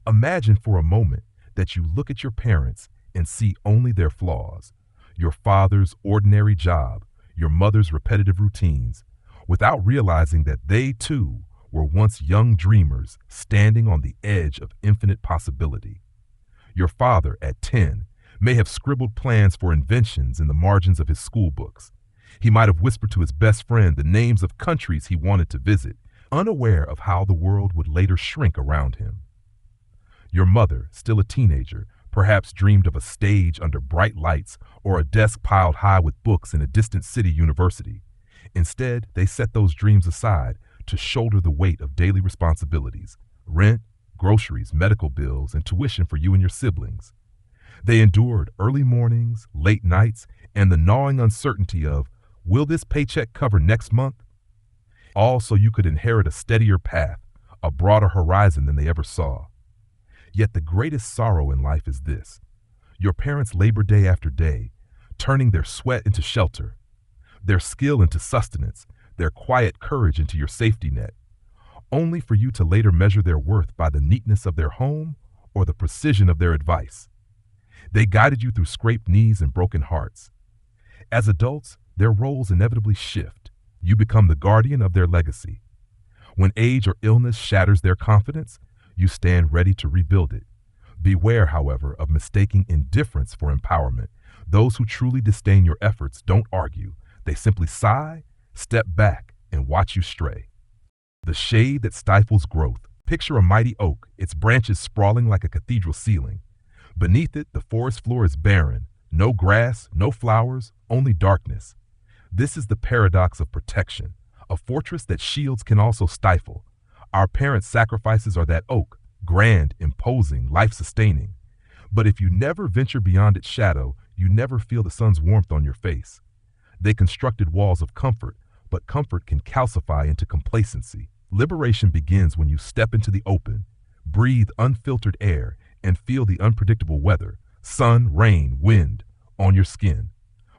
Imagine for a moment that you look at your parents and see only their flaws, your father's ordinary job, your mother's repetitive routines, without realizing that they too were once young dreamers standing on the edge of infinite possibility. Your father, at 10, may have scribbled plans for inventions in the margins of his school books. He might have whispered to his best friend the names of countries he wanted to visit, unaware of how the world would later shrink around him. Your mother, still a teenager, perhaps dreamed of a stage under bright lights or a desk piled high with books in a distant city university. Instead, they set those dreams aside to shoulder the weight of daily responsibilities, rent, groceries, medical bills, and tuition for you and your siblings. They endured early mornings, late nights, and the gnawing uncertainty of, will this paycheck cover next month? All so you could inherit a steadier path, a broader horizon than they ever saw. Yet the greatest sorrow in life is this: your parents labor day after day, turning their sweat into shelter, their skill into sustenance, their quiet courage into your safety net, only for you to later measure their worth by the neatness of their home or the precision of their advice. They guided you through scraped knees and broken hearts. As adults, their roles inevitably shift. You become the guardian of their legacy. When age or illness shatters their confidence, you stand ready to rebuild it. Beware, however, of mistaking indifference for empowerment. Those who truly disdain your efforts don't argue. They simply sigh, step back, and watch you stray. The shade that stifles growth. Picture a mighty oak, its branches sprawling like a cathedral ceiling. Beneath it, the forest floor is barren. No grass, no flowers, only darkness. This is the paradox of protection. A fortress that shields can also stifle. Our parents' sacrifices are that oak, grand, imposing, life-sustaining. But if you never venture beyond its shadow, you never feel the sun's warmth on your face. They constructed walls of comfort, but comfort can calcify into complacency. Liberation begins when you step into the open, breathe unfiltered air, and feel the unpredictable weather, sun, rain, wind, on your skin.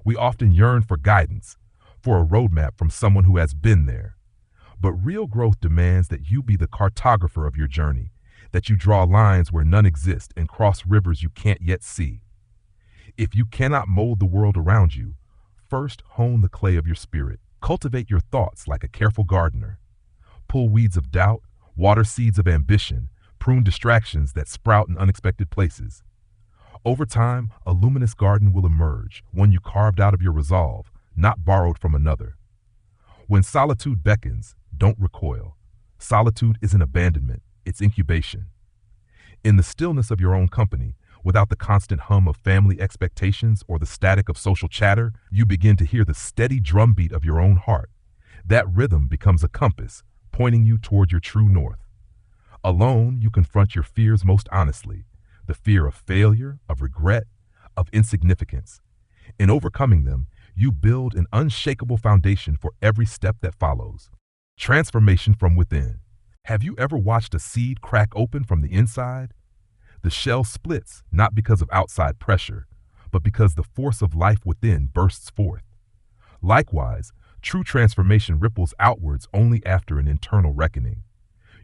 We often yearn for guidance, for a roadmap from someone who has been there. But real growth demands that you be the cartographer of your journey, that you draw lines where none exist and cross rivers you can't yet see. If you cannot mold the world around you, first hone the clay of your spirit. Cultivate your thoughts like a careful gardener. Pull weeds of doubt, water seeds of ambition, prune distractions that sprout in unexpected places. Over time, a luminous garden will emerge, one you carved out of your resolve, not borrowed from another. When solitude beckons, don't recoil. Solitude isn't abandonment, it's incubation. In the stillness of your own company, without the constant hum of family expectations or the static of social chatter, you begin to hear the steady drumbeat of your own heart. That rhythm becomes a compass, pointing you toward your true north. Alone, you confront your fears most honestly, the fear of failure, of regret, of insignificance. In overcoming them, you build an unshakable foundation for every step that follows. Transformation from within. Have you ever watched a seed crack open from the inside? The shell splits not because of outside pressure, but because the force of life within bursts forth. Likewise, true transformation ripples outwards only after an internal reckoning.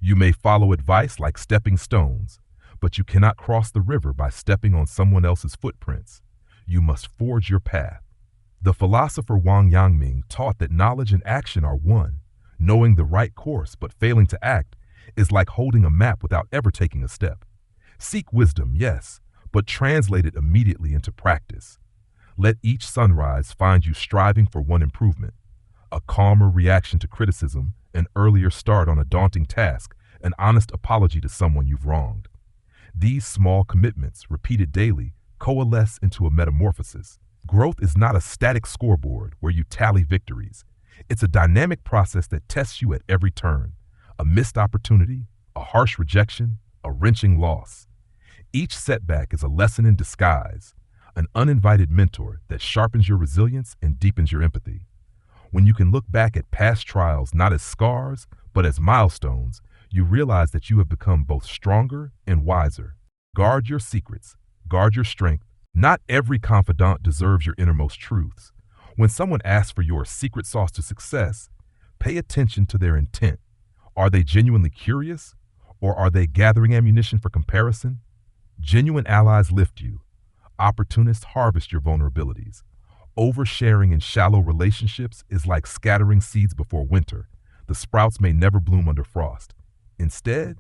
You may follow advice like stepping stones, but you cannot cross the river by stepping on someone else's footprints. You must forge your path. The philosopher Wang Yangming taught that knowledge and action are one. Knowing the right course but failing to act is like holding a map without ever taking a step. Seek wisdom, yes, but translate it immediately into practice. Let each sunrise find you striving for one improvement: a calmer reaction to criticism, an earlier start on a daunting task, an honest apology to someone you've wronged. These small commitments, repeated daily, coalesce into a metamorphosis. Growth is not a static scoreboard where you tally victories. It's a dynamic process that tests you at every turn. A missed opportunity, a harsh rejection, a wrenching loss. Each setback is a lesson in disguise, an uninvited mentor that sharpens your resilience and deepens your empathy. When you can look back at past trials not as scars, but as milestones, you realize that you have become both stronger and wiser. Guard your secrets, guard your strength. Not every confidant deserves your innermost truths. When someone asks for your secret sauce to success, pay attention to their intent. Are they genuinely curious, Or are they gathering ammunition for comparison? Genuine allies lift you. Opportunists harvest your vulnerabilities. Oversharing in shallow relationships is like scattering seeds before winter. The sprouts may never bloom under frost. Instead,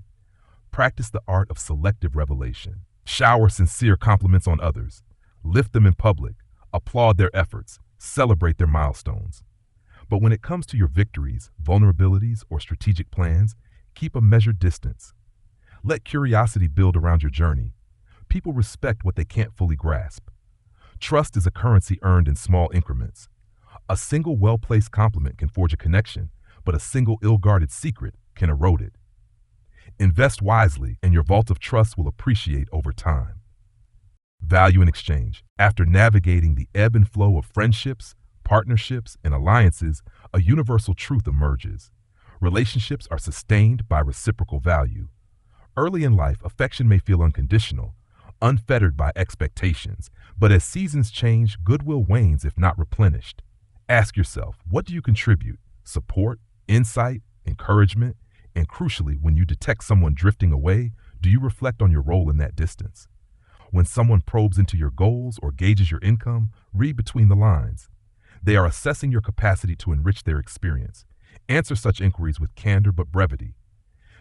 practice the art of selective revelation. Shower sincere compliments on others. Lift them in public. Applaud their efforts. Celebrate their milestones. But when it comes to your victories, vulnerabilities, or strategic plans, keep a measured distance. Let curiosity build around your journey. People respect what they can't fully grasp. Trust is a currency earned in small increments. A single well-placed compliment can forge a connection, but a single ill-guarded secret can erode it. Invest wisely, and your vault of trust will appreciate over time. Value in exchange. After navigating the ebb and flow of friendships, partnerships, and alliances, a universal truth emerges. Relationships are sustained by reciprocal value. Early in life, affection may feel unconditional, unfettered by expectations, but as seasons change, goodwill wanes if not replenished. Ask yourself, what do you contribute? Support, insight, encouragement, and crucially, when you detect someone drifting away, do you reflect on your role in that distance? When someone probes into your goals or gauges your income, read between the lines. They are assessing your capacity to enrich their experience. Answer such inquiries with candor but brevity.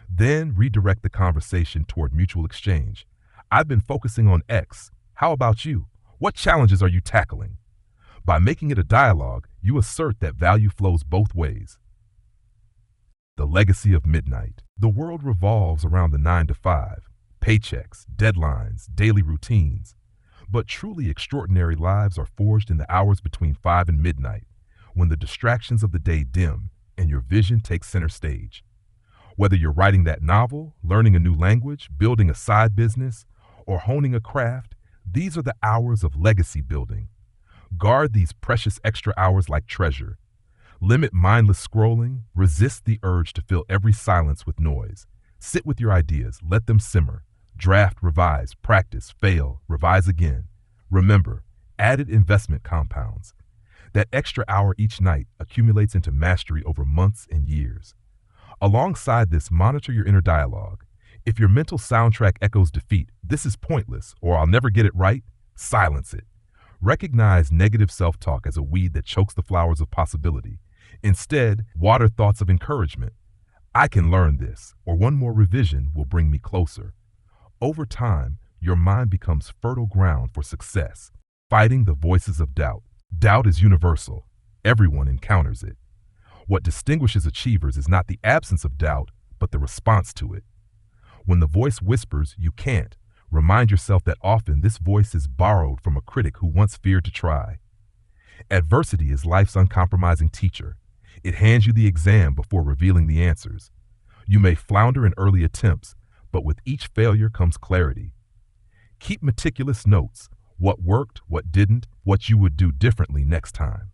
Then redirect the conversation toward mutual exchange. I've been focusing on X. How about you? What challenges are you tackling? By making it a dialogue, you assert that value flows both ways. The legacy of midnight. The world revolves around the 9 to 5, paychecks, deadlines, daily routines. But truly extraordinary lives are forged in the hours between 5 and midnight, when the distractions of the day dim and your vision takes center stage. Whether you're writing that novel, learning a new language, building a side business, or honing a craft, these are the hours of legacy building. Guard these precious extra hours like treasure. Limit mindless scrolling, resist the urge to fill every silence with noise. Sit with your ideas, let them simmer. Draft, revise, practice, fail, revise again. Remember, added investment compounds. That extra hour each night accumulates into mastery over months and years. Alongside this, monitor your inner dialogue. If your mental soundtrack echoes defeat, this is pointless, or I'll never get it right, silence it. Recognize negative self-talk as a weed that chokes the flowers of possibility. Instead, water thoughts of encouragement. I can learn this, or one more revision will bring me closer. Over time, your mind becomes fertile ground for success, fighting the voices of doubt. Doubt is universal. Everyone encounters it. What distinguishes achievers is not the absence of doubt, but the response to it. When the voice whispers, "You can't," remind yourself that often this voice is borrowed from a critic who once feared to try. Adversity is life's uncompromising teacher. It hands you the exam before revealing the answers. You may flounder in early attempts, but with each failure comes clarity. Keep meticulous notes: what worked, what didn't, what you would do differently next time.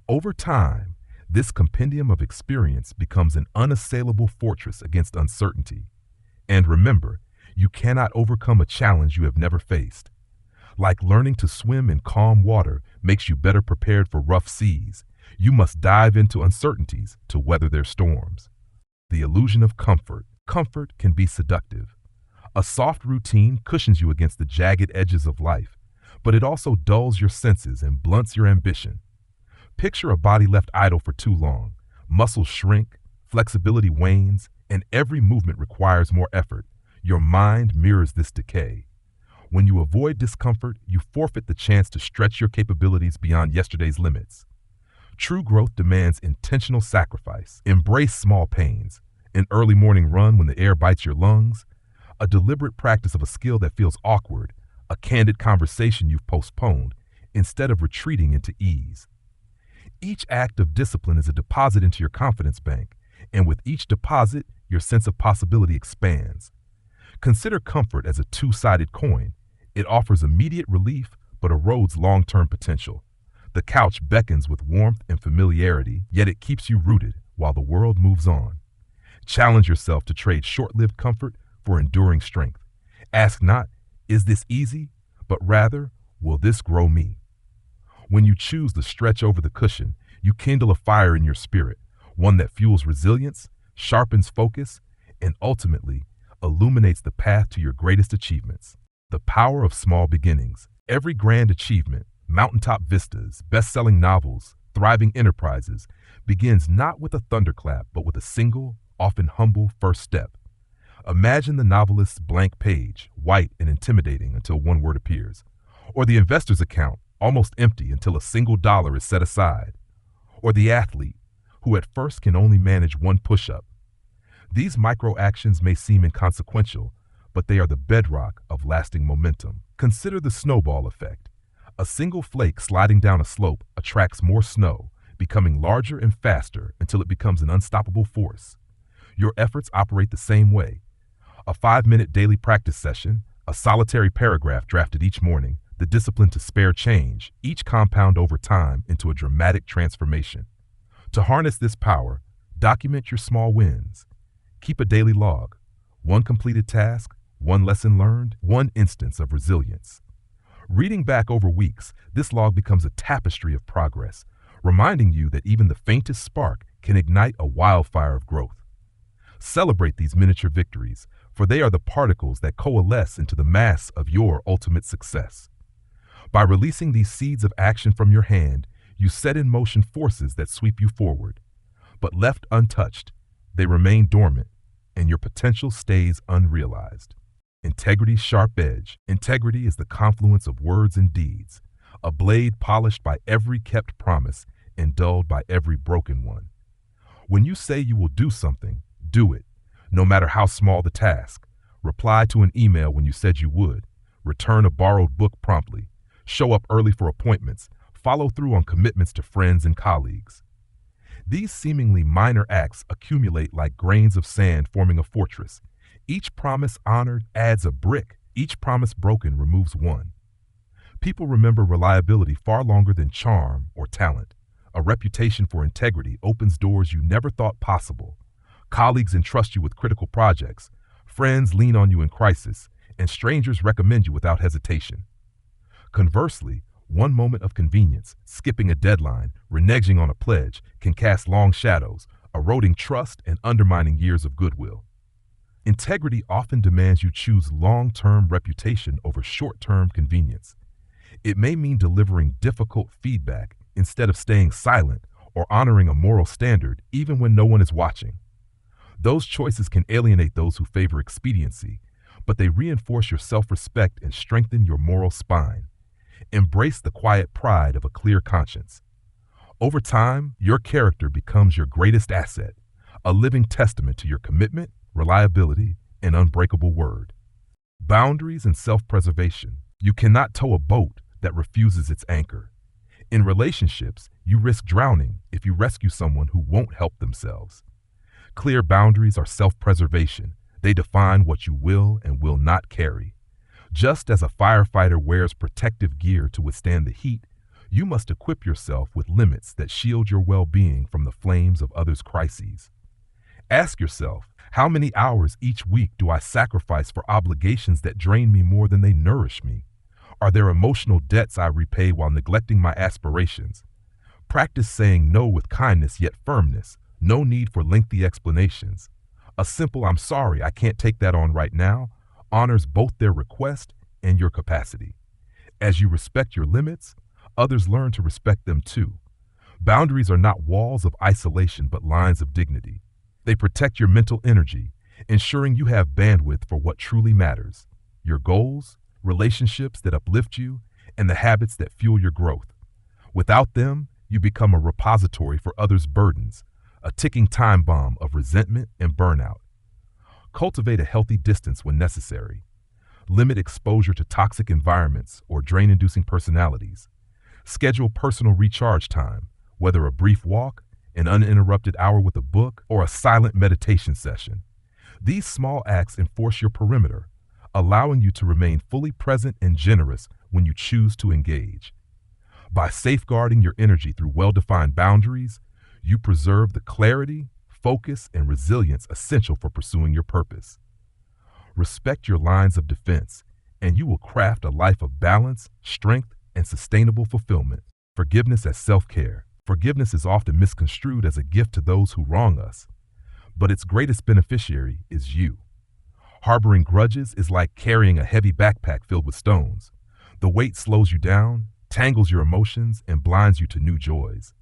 Over time, this compendium of experience becomes an unassailable fortress against uncertainty. And remember, you cannot overcome a challenge you have never faced. Like learning to swim in calm water makes you better prepared for rough seas, you must dive into uncertainties to weather their storms. The illusion of comfort. Comfort can be seductive. A soft routine cushions you against the jagged edges of life, but it also dulls your senses and blunts your ambition. Picture a body left idle for too long. Muscles shrink, flexibility wanes, and every movement requires more effort. Your mind mirrors this decay. When you avoid discomfort, you forfeit the chance to stretch your capabilities beyond yesterday's limits. True growth demands intentional sacrifice. Embrace small pains, an early morning run when the air bites your lungs, a deliberate practice of a skill that feels awkward, a candid conversation you've postponed, instead of retreating into ease. Each act of discipline is a deposit into your confidence bank, and with each deposit, your sense of possibility expands. Consider comfort as a two-sided coin. It offers immediate relief, but erodes long-term potential. The couch beckons with warmth and familiarity, yet it keeps you rooted while the world moves on. Challenge yourself to trade short-lived comfort for enduring strength. Ask not, "Is this easy?" but rather, "Will this grow me?" When you choose to stretch over the cushion, you kindle a fire in your spirit, one that fuels resilience, sharpens focus, and ultimately illuminates the path to your greatest achievements. The power of small beginnings. Every grand achievement, mountaintop vistas, best-selling novels, thriving enterprises, begins not with a thunderclap, but with a single, often humble first step. Imagine the novelist's blank page, white and intimidating until one word appears, or the investor's account, almost empty until a single dollar is set aside, or the athlete, who at first can only manage one push-up. These micro actions may seem inconsequential, but they are the bedrock of lasting momentum. Consider the snowball effect. A single flake sliding down a slope attracts more snow, becoming larger and faster until it becomes an unstoppable force. Your efforts operate the same way. A 5-minute daily practice session, a solitary paragraph drafted each morning, the discipline to spare change, each compound over time into a dramatic transformation. To harness this power, document your small wins. Keep a daily log. One completed task, one lesson learned, one instance of resilience. Reading back over weeks, this log becomes a tapestry of progress, reminding you that even the faintest spark can ignite a wildfire of growth. Celebrate these miniature victories, for they are the particles that coalesce into the mass of your ultimate success. By releasing these seeds of action from your hand, you set in motion forces that sweep you forward. But left untouched, they remain dormant, and your potential stays unrealized. Integrity's sharp edge. Integrity is the confluence of words and deeds, a blade polished by every kept promise and dulled by every broken one. When you say you will do something, do it, no matter how small the task. Reply to an email when you said you would. Return a borrowed book promptly. Show up early for appointments. Follow through on commitments to friends and colleagues. These seemingly minor acts accumulate like grains of sand forming a fortress. Each promise honored adds a brick. Each promise broken removes one. People remember reliability far longer than charm or talent. A reputation for integrity opens doors you never thought possible. Colleagues entrust you with critical projects. Friends lean on you in crisis, and strangers recommend you without hesitation. Conversely, one moment of convenience, skipping a deadline, reneging on a pledge, can cast long shadows, eroding trust and undermining years of goodwill. Integrity often demands you choose long-term reputation over short-term convenience. It may mean delivering difficult feedback instead of staying silent, or honoring a moral standard even when no one is watching. Those choices can alienate those who favor expediency, but they reinforce your self-respect and strengthen your moral spine. Embrace the quiet pride of a clear conscience. Over time, your character becomes your greatest asset, a living testament to your commitment, reliability, and unbreakable word. Boundaries and self-preservation. You cannot tow a boat that refuses its anchor. In relationships, you risk drowning if you rescue someone who won't help themselves. Clear boundaries are self-preservation. They define what you will and will not carry. Just as a firefighter wears protective gear to withstand the heat, you must equip yourself with limits that shield your well-being from the flames of others' crises. Ask yourself, how many hours each week do I sacrifice for obligations that drain me more than they nourish me? Are there emotional debts I repay while neglecting my aspirations? Practice saying no with kindness yet firmness. No need for lengthy explanations. A simple "I'm sorry, I can't take that on right now" honors both their request and your capacity. As you respect your limits, others learn to respect them too. Boundaries are not walls of isolation but lines of dignity. They protect your mental energy, ensuring you have bandwidth for what truly matters: your goals, relationships that uplift you, and the habits that fuel your growth. Without them, you become a repository for others' burdens, a ticking time bomb of resentment and burnout. Cultivate a healthy distance when necessary. Limit exposure to toxic environments or drain-inducing personalities. Schedule personal recharge time, whether a brief walk, an uninterrupted hour with a book, or a silent meditation session. These small acts enforce your perimeter, allowing you to remain fully present and generous when you choose to engage. By safeguarding your energy through well-defined boundaries, you preserve the clarity, focus, and resilience essential for pursuing your purpose. Respect your lines of defense, and you will craft a life of balance, strength, and sustainable fulfillment. Forgiveness as self-care. Forgiveness is often misconstrued as a gift to those who wrong us, but its greatest beneficiary is you. Harboring grudges is like carrying a heavy backpack filled with stones. The weight slows you down, tangles your emotions, and blinds you to new joys.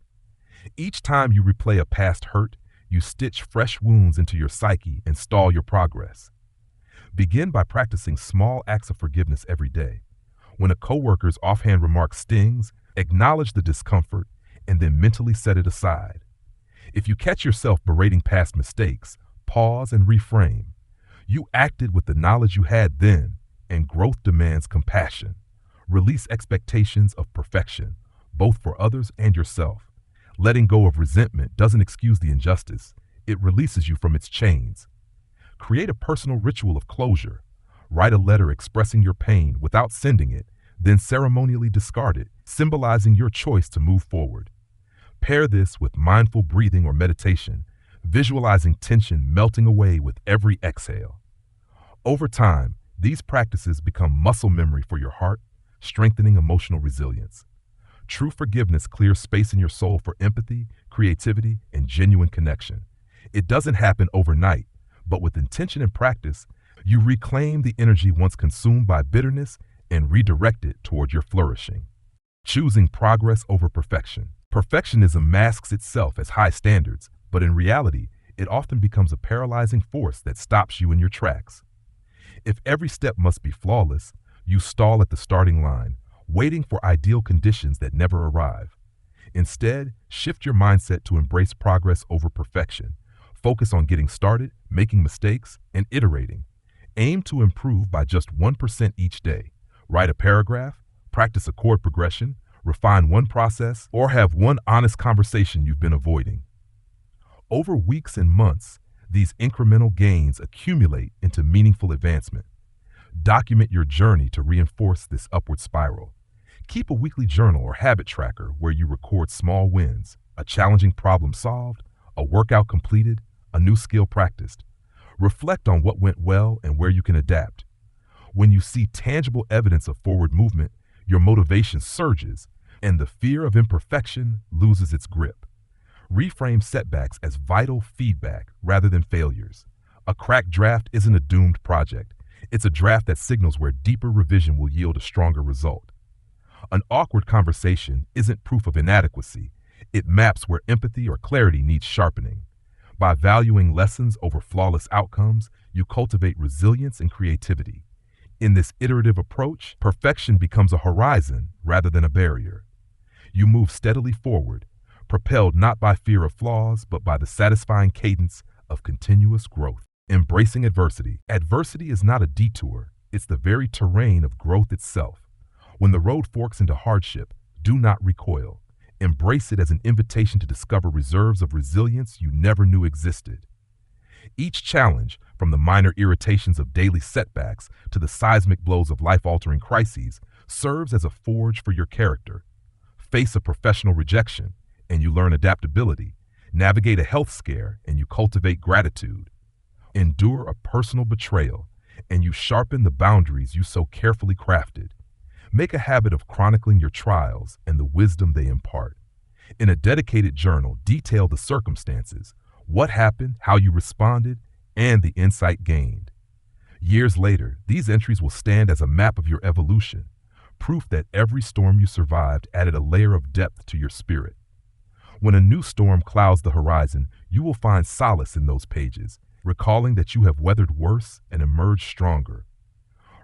Each time you replay a past hurt, you stitch fresh wounds into your psyche and stall your progress. Begin by practicing small acts of forgiveness every day. When a coworker's offhand remark stings, acknowledge the discomfort and then mentally set it aside. If you catch yourself berating past mistakes, pause and reframe. You acted with the knowledge you had then, and growth demands compassion. Release expectations of perfection, both for others and yourself. Letting go of resentment doesn't excuse the injustice, it releases you from its chains. Create a personal ritual of closure. Write a letter expressing your pain without sending it, then ceremonially discard it, symbolizing your choice to move forward. Pair this with mindful breathing or meditation, visualizing tension melting away with every exhale. Over time, these practices become muscle memory for your heart, strengthening emotional resilience. True forgiveness clears space in your soul for empathy, creativity, and genuine connection. It doesn't happen overnight, but with intention and practice, you reclaim the energy once consumed by bitterness and redirect it toward your flourishing. Choosing progress over perfection. Perfectionism masks itself as high standards, but in reality, it often becomes a paralyzing force that stops you in your tracks. If every step must be flawless, you stall at the starting line, waiting for ideal conditions that never arrive. Instead, shift your mindset to embrace progress over perfection. Focus on getting started, making mistakes, and iterating. Aim to improve by just 1% each day. Write a paragraph, practice a chord progression, refine one process, or have one honest conversation you've been avoiding. Over weeks and months, these incremental gains accumulate into meaningful advancement. Document your journey to reinforce this upward spiral. Keep a weekly journal or habit tracker where you record small wins, a challenging problem solved, a workout completed, a new skill practiced. Reflect on what went well and where you can adapt. When you see tangible evidence of forward movement, your motivation surges and the fear of imperfection loses its grip. Reframe setbacks as vital feedback rather than failures. A cracked draft isn't a doomed project. It's a draft that signals where deeper revision will yield a stronger result. An awkward conversation isn't proof of inadequacy. It maps where empathy or clarity needs sharpening. By valuing lessons over flawless outcomes, you cultivate resilience and creativity. In this iterative approach, perfection becomes a horizon rather than a barrier. You move steadily forward, propelled not by fear of flaws, but by the satisfying cadence of continuous growth. Embracing adversity. Adversity is not a detour, it's the very terrain of growth itself. When the road forks into hardship, do not recoil. Embrace it as an invitation to discover reserves of resilience you never knew existed. Each challenge, from the minor irritations of daily setbacks to the seismic blows of life-altering crises, serves as a forge for your character. Face a professional rejection, and you learn adaptability. Navigate a health scare, and you cultivate gratitude. Endure a personal betrayal, and you sharpen the boundaries you so carefully crafted. Make a habit of chronicling your trials and the wisdom they impart. In a dedicated journal, detail the circumstances, what happened, how you responded, and the insight gained. Years later, these entries will stand as a map of your evolution, proof that every storm you survived added a layer of depth to your spirit. When a new storm clouds the horizon, you will find solace in those pages, recalling that you have weathered worse and emerged stronger.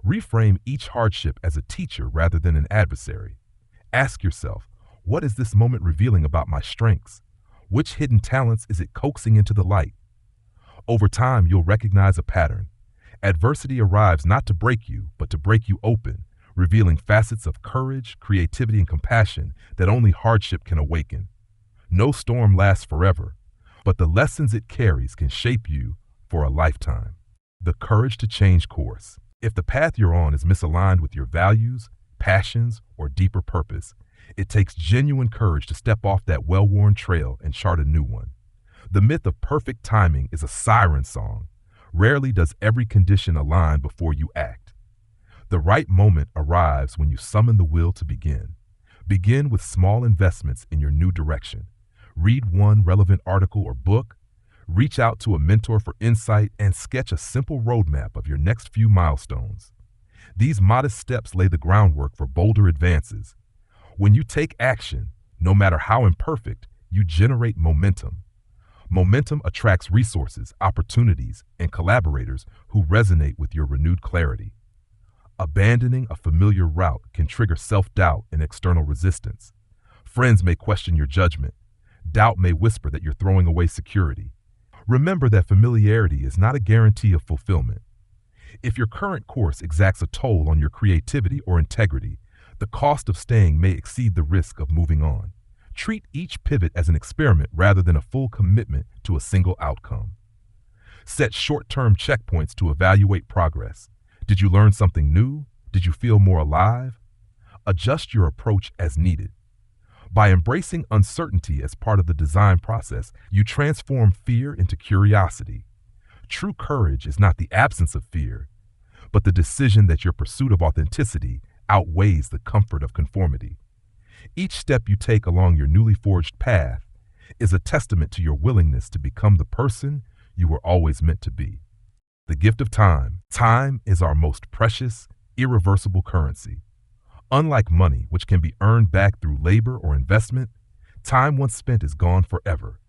Reframe each hardship as a teacher rather than an adversary. Ask yourself, what is this moment revealing about my strengths? Which hidden talents is it coaxing into the light? Over time, you'll recognize a pattern. Adversity arrives not to break you, but to break you open, revealing facets of courage, creativity, and compassion that only hardship can awaken. No storm lasts forever, but the lessons it carries can shape you for a lifetime. The courage to change course. If the path you're on is misaligned with your values, passions, or deeper purpose, it takes genuine courage to step off that well-worn trail and chart a new one. The myth of perfect timing is a siren song. Rarely does every condition align before you act. The right moment arrives when you summon the will to begin. Begin with small investments in your new direction. Read one relevant article or book, Reach out to a mentor for insight and sketch a simple roadmap of your next few milestones. These modest steps lay the groundwork for bolder advances. When you take action, no matter how imperfect, you generate momentum. Momentum attracts resources, opportunities, and collaborators who resonate with your renewed clarity. Abandoning a familiar route can trigger self-doubt and external resistance. Friends may question your judgment. Doubt may whisper that you're throwing away security. Remember that familiarity is not a guarantee of fulfillment. If your current course exacts a toll on your creativity or integrity, the cost of staying may exceed the risk of moving on. Treat each pivot as an experiment rather than a full commitment to a single outcome. Set short-term checkpoints to evaluate progress. Did you learn something new? Did you feel more alive? Adjust your approach as needed. By embracing uncertainty as part of the design process, you transform fear into curiosity. True courage is not the absence of fear, but the decision that your pursuit of authenticity outweighs the comfort of conformity. Each step you take along your newly forged path is a testament to your willingness to become the person you were always meant to be. The gift of time. Time is our most precious, irreversible currency. Unlike money, which can be earned back through labor or investment, time once spent is gone forever.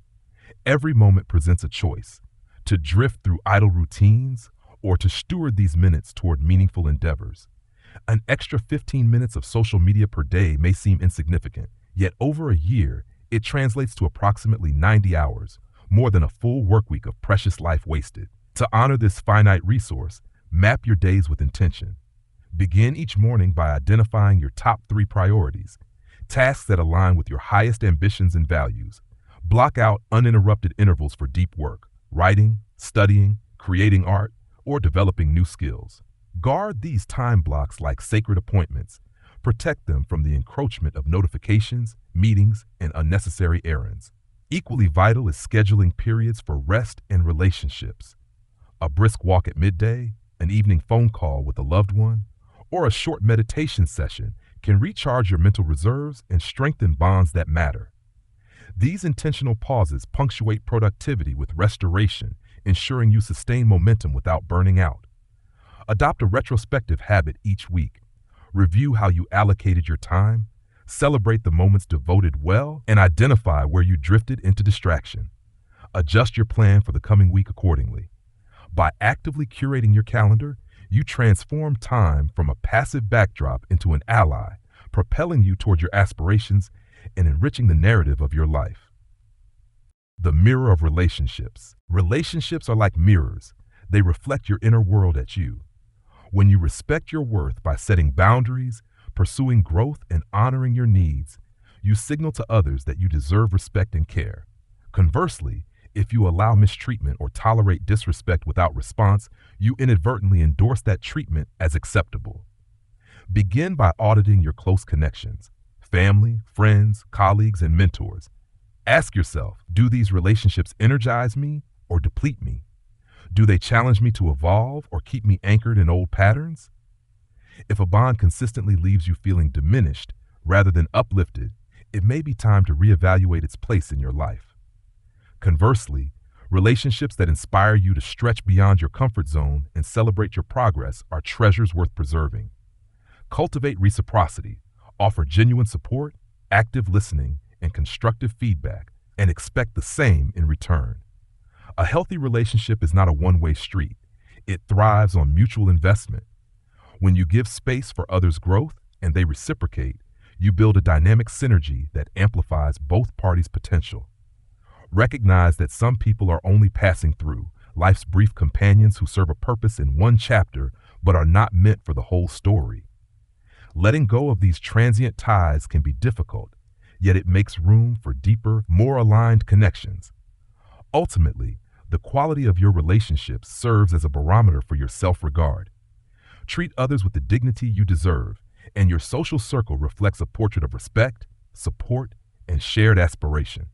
Every moment presents a choice: to drift through idle routines or to steward these minutes toward meaningful endeavors. An extra 15 minutes of social media per day may seem insignificant, yet over a year, it translates to approximately 90 hours, more than a full workweek of precious life wasted. To honor this finite resource, map your days with intention. Begin each morning by identifying your top 3 priorities, tasks that align with your highest ambitions and values. Block out uninterrupted intervals for deep work, writing, studying, creating art, or developing new skills. Guard these time blocks like sacred appointments. Protect them from the encroachment of notifications, meetings, and unnecessary errands. Equally vital is scheduling periods for rest and relationships. A brisk walk at midday, an evening phone call with a loved one, or a short meditation session can recharge your mental reserves and strengthen bonds that matter. These intentional pauses punctuate productivity with restoration, ensuring you sustain momentum without burning out. Adopt a retrospective habit each week. Review how you allocated your time, celebrate the moments devoted well, and identify where you drifted into distraction. Adjust your plan for the coming week accordingly. By actively curating your calendar, you transform time from a passive backdrop into an ally, propelling you toward your aspirations and enriching the narrative of your life. The mirror of relationships. Relationships are like mirrors. They reflect your inner world at you. When you respect your worth by setting boundaries, pursuing growth, and honoring your needs, you signal to others that you deserve respect and care. Conversely, if you allow mistreatment or tolerate disrespect without response, you inadvertently endorse that treatment as acceptable. Begin by auditing your close connections, family, friends, colleagues, and mentors. Ask yourself, do these relationships energize me or deplete me? Do they challenge me to evolve or keep me anchored in old patterns? If a bond consistently leaves you feeling diminished rather than uplifted, it may be time to reevaluate its place in your life. Conversely, relationships that inspire you to stretch beyond your comfort zone and celebrate your progress are treasures worth preserving. Cultivate reciprocity, offer genuine support, active listening, and constructive feedback, and expect the same in return. A healthy relationship is not a one-way street. It thrives on mutual investment. When you give space for others' growth and they reciprocate, you build a dynamic synergy that amplifies both parties' potential. Recognize that some people are only passing through, life's brief companions who serve a purpose in one chapter but are not meant for the whole story. Letting go of these transient ties can be difficult, yet it makes room for deeper, more aligned connections. Ultimately, the quality of your relationships serves as a barometer for your self-regard. Treat others with the dignity you deserve, and your social circle reflects a portrait of respect, support, and shared aspiration.